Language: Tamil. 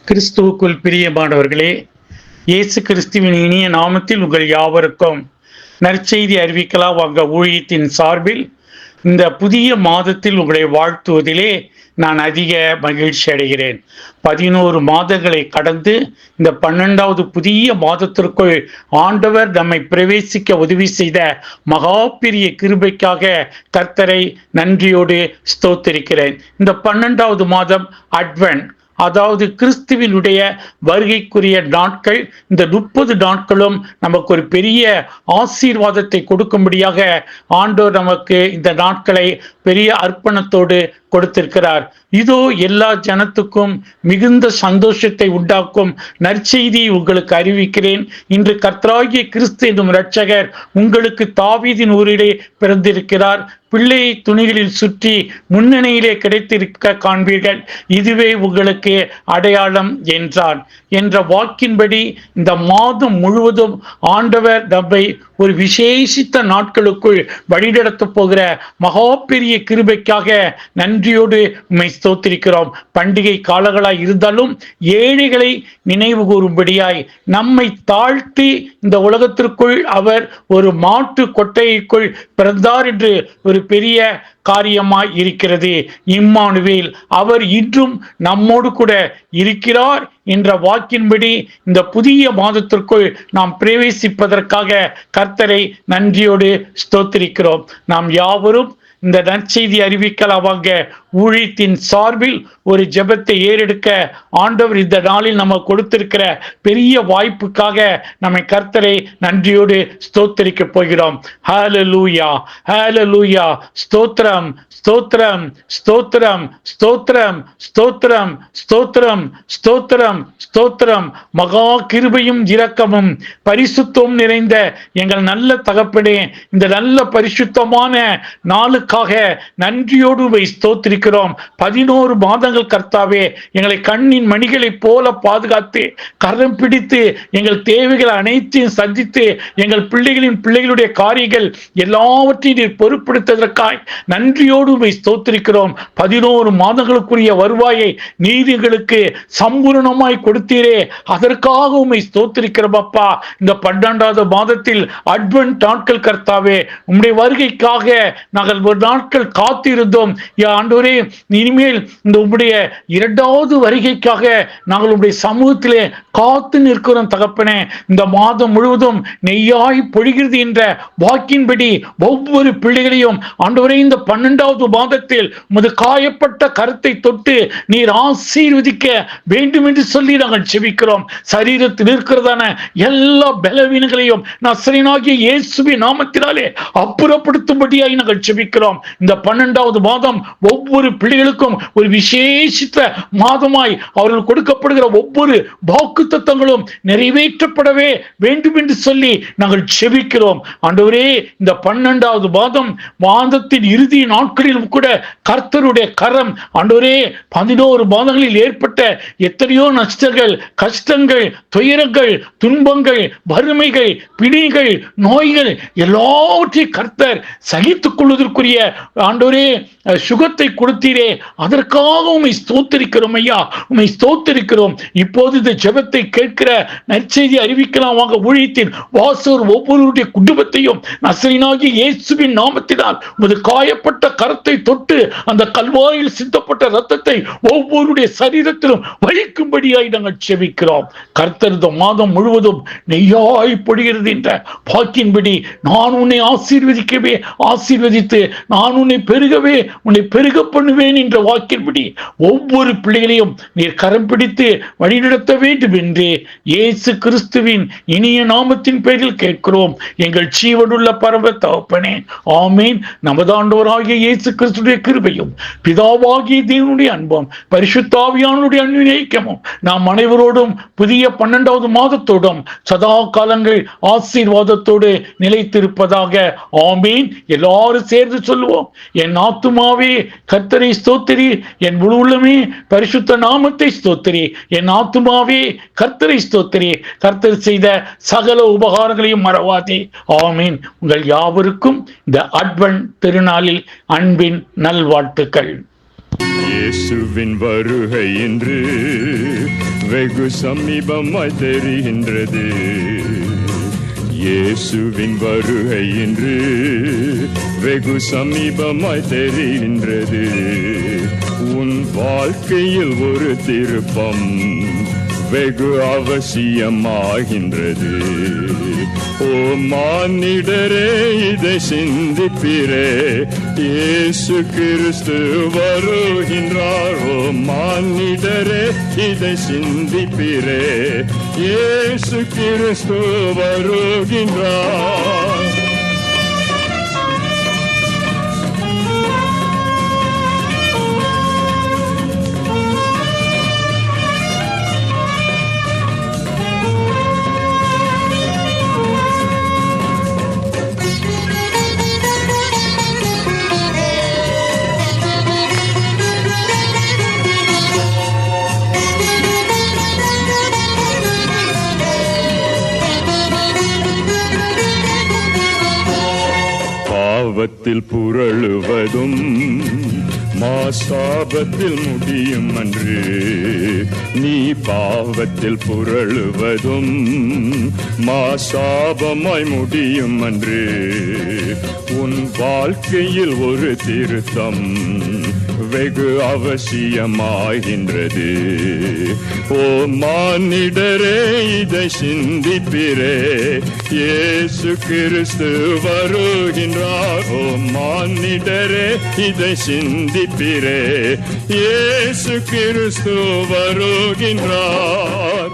கிறிஸ்துவுக்குள் பிரியமானவர்களே, இயேசு கிறிஸ்துவின் இனிய நாமத்தில் உங்கள் யாவருக்கும் நற்செய்தி அறிவிக்கலாம் வாங்க ஊழியத்தின் சார்பில் இந்த புதிய மாதத்தில் உங்களை வாழ்த்துவதிலே நான் அதிக மகிழ்ச்சி அடைகிறேன். 11 மாதங்களை கடந்து இந்த 12வது புதிய மாதத்திற்குள் ஆண்டவர் நம்மை பிரவேசிக்க உதவி செய்த மகா பெரிய கிருபைக்காக கர்த்தரை நன்றியோடு ஸ்தோத்திரிக்கிறேன். இந்த 12வது மாதம் அட்வென்ட், அதாவது கிறிஸ்துவினுடைய வருகைக்குரிய நாட்கள். இந்த 30 நாட்களும் நமக்கு ஒரு பெரிய ஆசீர்வாதத்தை கொடுக்கும்படியாக ஆண்டவர் நமக்கு இந்த நாட்களை பெரிய அர்ப்பணத்தோடு கொடுத்திருக்கிறார். இதோ எல்லா ஜனத்துக்கும் மிகுந்த சந்தோஷத்தை உண்டாக்கும் நற்செய்தி உங்களுக்கு அறிவிக்கிறேன். இன்று கர்த்தராகிய கிறிஸ்து என்னும் இரட்சகர் உங்களுக்கு தாவீதின் ஊரிலே பிறந்திருக்கிறார். பிள்ளையை துணிகளில் சுற்றி முன்னணியிலே கிடைத்திருக்க காண்பீர்கள். இதுவே உங்களுக்கு அடையாளம் என்றான் என்ற வாக்கின்படி இந்த மாதம் முழுவதும் ஆண்டவர் நம்மை ஒரு விசேஷித்த நாட்களுக்குள் வழிநடத்த போகிற மகா பெரிய கிருபைக்காக நன்றியோடு உம்மை ஸ்தோத்திரிக்கிறோம். பண்டிகை காலங்களாய் இருந்தாலும் ஏழைகளை நினைவு கூறும்படியாய் நம்மை தாழ்த்தி இந்த உலகத்திற்குள் அவர் ஒரு மாட்டு கொட்டைக்குள் பிறந்தார் என்று ஒரு பெரிய காரியமாய் இருக்கிறது. இம்மானுவேல், அவர் இன்றும் நம்மோடு கூட இருக்கிறார் என்ற வாக்கின்படி இந்த புதிய மாதத்திற்குள் நாம் பிரவேசிப்பதற்காக கர்த்தரை நன்றியோடு ஸ்தோத்திரிக்கிறோம். நாம் யாவரும் இந்த நற்செய்தி அறிவிக்கலாம் வாங்க ஊழியத்தின் சார்பில் ஒரு ஜெபத்தை ஏறெடுக்க ஆண்டவர் இந்த நாளில் நம்ம கொடுத்திருக்கிற பெரிய வாய்ப்புக்காக நம்மை கர்த்தரை நன்றியோடு ஸ்தோத்திரிக்க போகிறோம். ஹல்லேலூயா, ஹல்லேலூயா. ஸ்தோத்திரம், ஸ்தோத்திரம், ஸ்தோத்திரம், ஸ்தோத்திரம், ஸ்தோத்திரம், ஸ்தோத்திரம், ஸ்தோத்திரம், ஸ்தோத்திரம். மகா கிருபையும் இரக்கமும் பரிசுத்தம் நிறைந்த எங்கள் நல்ல தகப்பனே, இந்த நல்ல பரிசுத்தமான நாளுக்காக நன்றியோடு ஸ்தோத்திரிக்கிறோம். 11 மாதங்கள் கர்த்தாவே எங்களை கண்ணின் மணிகளைப் போல பாதுகாத்து கரம் பிடித்து எங்கள் தேவைகள் அனைத்தையும் சந்தித்து எங்கள் பிள்ளைகளுடைய காரியங்கள் எல்லாவற்றையும் பொறுப்படுத்துவதற்காய் நன்றியோடு ஸ்தோத்திரிக்கிறோம். 11 மாதங்களுக்குரிய வருவாயை நீர் எங்களுக்கு சம்பூரணமாய் கொடுத்தீரே, அதற்காக உம்மை ஸ்தோத்திரிக்கிறோம் அப்பா. இந்த 12வது மாதத்தில் அட்வென்ட் நாட்கள் கர்த்தாவே, உம்முடைய வருகைக்காக நாங்கள் ஒரு நாட்கள் காத்திருந்தோம். ஆண்டவரே, இனிமேல் இந்த உம்முடைய 2வது வருகைக்காக நாங்கள் உம்முடைய சமூகத்திலே காத்து நிற்கிறோம் தகப்பனே. இந்த மாதம் முழுவதும் நெய்யாய் பொழிகிறது என்ற வாக்கின்படி ஒவ்வொரு பிள்ளைகளையும் ஆண்டவரே இந்த 12வது மாதத்தில் உமது காயப்பட்ட கரத்தை தொட்டு நீர் ஆசீர்வதிக்க வேண்டும் என்று சொல்லி நாங்கள் செபிக்கிறோம். சரீரத்தில் இருக்கிறதான எல்லா பலவீனங்களையும் நசரேயனாகிய இயேசுவின் நாமத்தினாலே அப்புறப்படுத்தும்படியாய் நாங்கள் செபிக்கிறோம். இந்த 12வது மாதம் ஒவ்வொரு பிள்ளைகளுக்கும் ஒரு விசேஷித்த மாதமாய் அவர்கள் கொடுக்கப்படுகிற ஒவ்வொரு வாக்குத்தத்தங்களும் நிறைவேற்றப்படவே வேண்டும் என்று சொல்லி நாங்கள் செபிக்கிறோம். ஆண்டவரே, இந்த 12வது மாதத்தின் இறுதி நாட்களிலும் கூட கர்த்தருடைய கரம் ஆண்டவரே 11 மாதங்களில் ஏற்பட்ட எத்தனையோ நஷ்டங்கள், கஷ்டங்கள், துயரங்கள், துன்பங்கள், வறுமைகள், பிணிகள், நோய்கள் எல்லாவற்றையும் கர்த்தர் சகித்துக் கொள்வதற்குரிய ஆண்டவரே சுகத்தை கொடுத்தீரே, அதற்காக உம்மை ஸ்தோத்திரிக்கிறோம் ஐயா, உம்மை ஸ்தோத்திரிக்கிறோம். இப்போது இந்த ஜெபத்தை கேட்கிற நற்செய்தி அறிவிக்கலாம் வாங்க ஊழியத்தின் வாசகர் ஒவ்வொருடைய குடும்பத்தையும் நசரேயனாகிய இயேசுவின் நாமத்தினால் உமது காயப்பட்ட கரத்தை தொட்டு அந்த கல்வாரியில் சிந்தப்பட்ட இரத்தத்தை ஒவ்வொருடைய சரீரத்திலும் வலிக்கும்படியாய் நாங்கள் செபிக்கிறோம். கர்த்தர் இந்த மாதம் முழுவதும் நெய்யாய் பொழிகிறது என்ற வாக்கின்படி நான் உன்னை ஆசீர்வதித்து நான் உன்னை பெருக பண்ணுவேன் என்ற வாக்கின்படி ஒவ்வொரு பிள்ளைகளையும் நீர் கரம் பிடித்து வழிநடத்த வேண்டும் என்று இயேசு கிறிஸ்துவின் இனிய நாமத்தின் பெயரில் கேட்கிறோம் எங்கள் ஜீவனுள்ள பரம தகப்பனே, ஆமீன். நமது ஆண்டவராகிய இயேசு கிறிஸ்துவின் கிருபையும் பிதாவாகிய தேவனுடைய அன்பும் பரிசுத்த ஆவியானவருடைய அன்பின் ஐக்கியமும் நாம் அனைவரோடும் புதிய 12வது மாதத்தோடும் சதா காலங்கள் ஆசீர்வாதத்தோடு நிலைத்திருப்பதாக, ஆமீன். எல்லாரும் சேர்ந்து சொல்லுவோம். என் ஆத்துமாவே கர்த்தரை ஸ்தோத்திரி, என் முழு உள்ளமே பரிசுத்த நாமத்தை ஸ்தோத்திரி. என் ஆத்துமாவே கர்த்தரை ஸ்தோத்திரி, கர்த்தர் செய்த சகல உபகாரங்களையும் மறவாதே. ஆமீன். உங்கள் யாவருக்கும் இந்த அட்வென்ட் திருநாளில் அன்பின் நல்வாழ்த்துக்கள். இயேசுவின் வருகை என்று வெகு சமீபமாய் தெரிகின்றது. இயேசுவின் வருகை இன்று வெகு சமீபமாய் தெரிகின்றது. உன் வாழ்க்கையில் ஒரு திருப்பம் வெகு அவசியமாகின்றது. ஓ மானிடரே, இதை சிந்திப்பீரே, இயேசு கிறிஸ்து வருகின்றார். ஓ மானிடரே, இதை சிந்திப்பீரே, இயேசு கிறிஸ்து வருகின்றார். பாவத்தில் புரளுவதும் மாசாபத்தில் முடியும் அன்று. நீ பாவத்தில் புரளுவதும் மாசாபமாய் முடியும் அன்று. உன் வாழ்க்கையில் ஒரு திருத்தம் வெகு அவசியமாகின்றது. ஓ மானிடரே, இதை சிந்திப்பீரே, இயேசு கிறிஸ்து வருகின்றார். ஓ மானிடரே, இதை சிந்திப்பீரே, இயேசு கிறிஸ்து வருகின்றார்.